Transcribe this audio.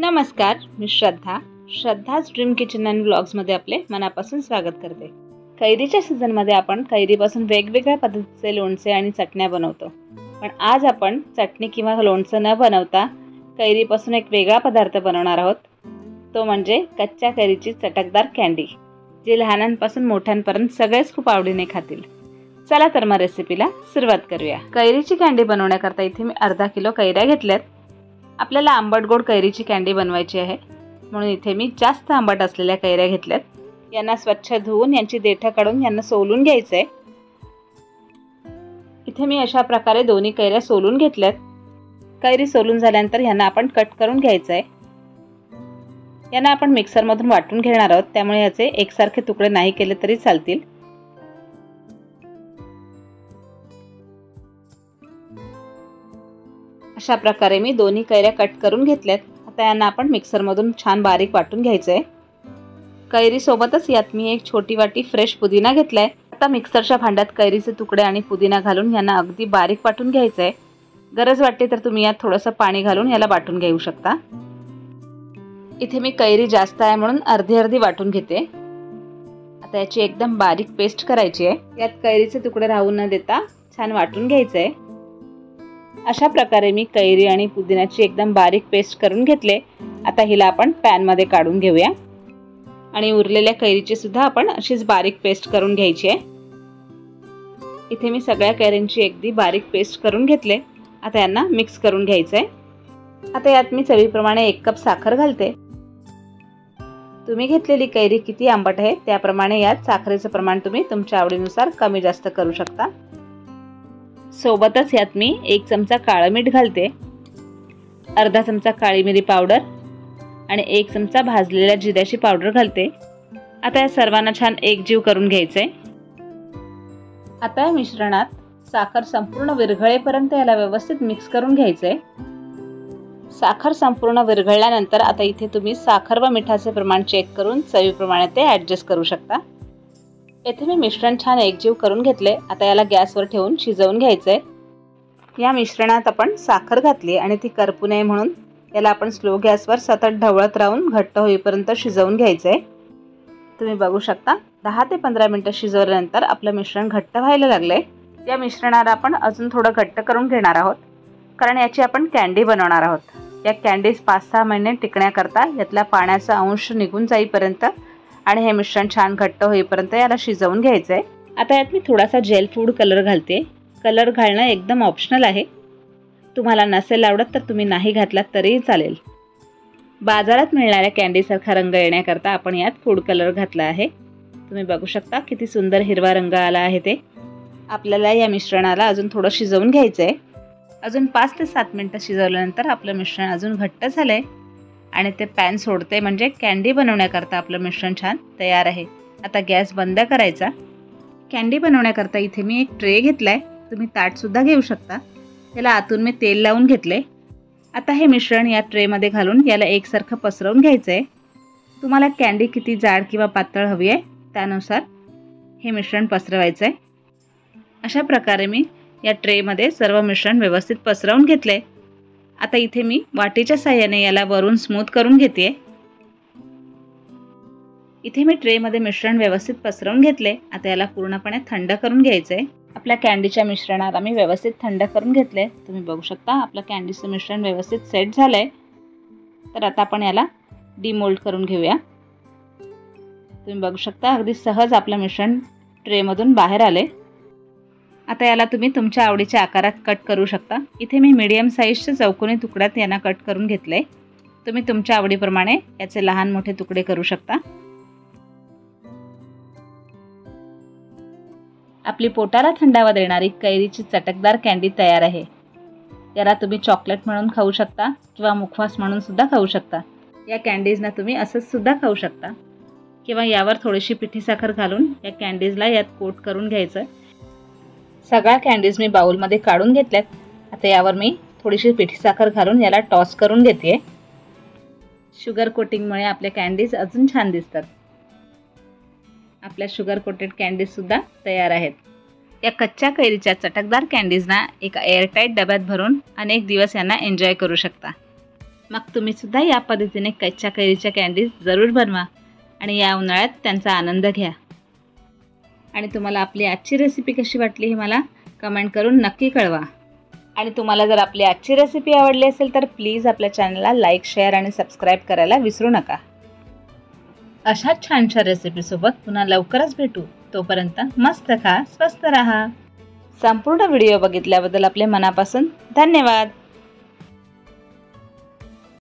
नमस्कार, मी श्रद्धाच dream kitchen and व्लॉग्समध्ये आपले मनापासून स्वागत करते। कैरीच्या सीझनमध्ये आपण कैरीपासून वेगवेगळ्या पद्धतीचे लोणचे आणि चटण्या बनवतो। पण आज आपण चटणी किंवा लोणचं न बनवता कैरीपासून एक वेगळा पदार्थ बनवणार आहोत। तो म्हणजे कच्च्या कैरीची चटकदार कँडी, जी लहानांपासून मोठ्यांपर्यंत सगळेच खूप आवडीने खातील। चला तर मग रेसिपीला सुरुवात करूया। कैरीची कँडी बनवण्याकरता इथे मी अर्धा किलो कैऱ्या घेतल्यात। आपल्याला आंबट गोड कैरीची कँडी बनवायची आहे, म्हणून इथे मी जास्त आंबट असलेल्या कैऱ्या घेतल्यात। यांना स्वच्छ धुवून यांची देठं काढून यांना सोलून घ्यायचंय। इथे मी अशा प्रकारे दोन्ही कैऱ्या सोलून घेतल्यात। कैरी सोलून झाल्यानंतर यांना आपण कट करून घ्यायचंय। यांना आपण मिक्सर मधून वाटून घेणार आहोत, त्यामुळे याचे एकसारखे तुकडे नाही केले तरी चालतील। अशा प्रकारे मी दोन्ही कैऱ्या कट करून घेतल्यात। आता यांना आपण मिक्सर मधून छान बारीक वाटून घ्यायचंय। कैरी सोबतच यात मी एक छोटी वाटी फ्रेश पुदिना घेतलाय। आता मिक्सरच्या भांड्यात कैरीचे तुकडे आणि पुदिना घालून यांना अगदी बारीक वाटून घ्यायचंय। गरज वाटते तर तुम्ही यात थोडंसं पाणी घालून याला वाटून घेऊ शकता। इथे मी कैरी जास्त आहे म्हणून अर्धी अर्धी वाटून घेते। आता याची एकदम बारीक पेस्ट करायची आहे। यात कैरीचे तुकडे राहू न देता छान वाटून घ्यायचंय। अशा प्रकारे मी कैरी आणि पुदिन्याची एकदम बारीक पेस्ट करून घेतले। आता हिला आपण पॅन मध्ये काढून घेऊया आणि उरलेल्या कैरीची सुद्धा आपण अशीच बारीक पेस्ट करून घ्यायची आहे। इथे मी सगळ्या कैरींची अगदी बारीक पेस्ट करून घेतले। आता यांना मिक्स करून घ्यायचंय। आता यात मी चवीप्रमाणे 1 कप साखर घालते। तुम्ही घेतलेली कैरी किती आंबट आहे त्याप्रमाणे यात साखरेचं प्रमाण तुम्ही तुमच्या आवडीनुसार कमी जास्त करू शकता। सोबतच यात मी 1 चमचा काळं मीठ घालते, अर्धा चमचा काळी मिरी पावडर आणि 1 चमचा भाजलेल्या जिऱ्याची पावडर घालते। आता या सर्वांना छान एकजीव करून घ्यायचंय। आता या मिश्रणात साखर संपूर्ण विरघळेपर्यंत याला व्यवस्थित मिक्स करून घ्यायचंय। साखर संपूर्ण विरघळल्यानंतर आता इथे तुम्ही साखर व मिठाचे प्रमाण चेक करून चवीप्रमाणे ते ॲडजस्ट करू शकता। येथे मी मिश्रण छान एकजीव करून घेतले। आता याला गॅसवर ठेवून शिजवून घ्यायचंय। या मिश्रणात आपण साखर घातली आणि ती करपू नये म्हणून याला आपण स्लो गॅसवर सतत ढवळत राहून घट्ट होईपर्यंत शिजवून घ्यायचंय। तुम्ही बघू शकता 10 ते 15 मिनिटं शिजवल्यानंतर आपलं मिश्रण घट्ट व्हायला लागलंय। या मिश्रणाला आपण अजून थोडं घट्ट करून घेणार आहोत, कारण याची आपण कँडी बनवणार आहोत। या कँडीज 5-6 महिने टिकण्याकरता यातला पाण्याचा अंश निघून जाईपर्यंत आणि हे मिश्रण छान घट्ट होईपर्यंत याला शिजवून घ्यायचंय। आता यात मी थोडासा जेल फूड कलर घालते। कलर घालणं एकदम ऑप्शनल आहे, तुम्हाला नसेल आवडत तर तुम्ही नाही घातलात तरीही चालेल। बाजारात मिळणाऱ्या कँडीसारखा रंग येण्याकरता आपण यात फूड कलर घातला आहे। तुम्ही बघू शकता किती सुंदर हिरवा रंग आला आहे ते। आपल्याला या मिश्रणाला अजून थोडं शिजवून घ्यायचंय। अजून 5 ते 7 मिनिटं शिजवल्यानंतर आपलं मिश्रण अजून घट्ट झालंय आणि ते पॅन सोडते, म्हणजे कँडी बनवण्याकरता आपलं मिश्रण छान तयार आहे। आता गॅस बंद करायचा। कँडी बनवण्याकरता इथे मी एक ट्रे घेतलाय, तुम्ही ताट सुद्धा घेऊ शकता। याला आतून मी तेल लावून घेतले। आता हे मिश्रण या ट्रेमध्ये घालून याला एकसारखं पसरवून घ्यायचंय। तुम्हाला कँडी किती जाड किंवा पातळ हवी आहे त्यानुसार हे मिश्रण पसरवायचंय। अशा प्रकारे मी या ट्रेमध्ये सर्व मिश्रण व्यवस्थित पसरवून घेतले। आता इथे मी वाटीच्या साहाय्याने याला वरून स्मूथ करून घेते। इथे मी ट्रेमध्ये मिश्रण व्यवस्थित पसरवून घेतले। आता याला पूर्णपणे थंड करून घ्यायचंय। आपल्या कँडीच्या मिश्रणाला मी व्यवस्थित थंड करून घेतले। तुम्ही बघू शकता आपलं कँडीचं मिश्रण व्यवस्थित सेट झालंय। तर आता आपण याला डिमोल्ड करून घेऊया। तुम्ही बघू शकता अगदी सहज आपलं मिश्रण ट्रेमधून बाहेर आले। आता याला तुम्ही तुमच्या आवडीच्या आकारात कट करू शकता। इथे मी मीडियम साईजच्या चौकोनी तुकड्यात यांना कट करून घेतले। तुम्ही तुमच्या आवडीप्रमाणे याचे लहान मोठे तुकडे करू शकता। आपली पोटाला थंडावा देणारी कैरीची चटकदार कँडी तयार आहे। याला तुम्ही चॉकलेट म्हणून खाऊ शकता किंवा मुखवास म्हणून सुद्धा खाऊ शकता। या कँडीजना तुम्ही असंच सुद्धा खाऊ शकता किंवा यावर थोडीशी पिठी साखर घालून या कँडीजला यात कोट करून घ्यायचं। सगळ्या कँडीज मी बाउलमध्ये काढून घेतल्यात। आता यावर मी थोडीशी पिठी साखर घालून याला टॉस करून घेते। शुगर कोटिंगमुळे आपल्या कँडीज अजून छान दिसतात। आपल्या शुगर कोटेड कँडीज सुद्धा तयार आहेत। या कच्च्या कैरीच्या चटकदार कँडीजना एका एअरटाईट डब्यात भरून अनेक दिवस यांना एन्जॉय करू शकता। मग तुम्हीसुद्धा या पद्धतीने कच्च्या कैरीच्या कँडीज जरूर बनवा आणि या उन्हाळ्यात त्यांचा आनंद घ्या. आणि तुम्हाला आपली आजची रेसिपी कशी वाटली हे मला कमेंट करून नक्की कळवा. आणि तुम्हाला जर आपली आजची रेसिपी आवडली असेल तर प्लीज आपल्या चॅनलला लाईक, शेअर आणि सबस्क्राईब करायला विसरू नका. अशाच छानशा रेसिपीसोबत पुन्हा लवकरच भेटू. तोपर्यंत मस्त खा, स्वस्त राहा. संपूर्ण व्हिडिओ बघितल्याबद्दल आपले मनापासून धन्यवाद.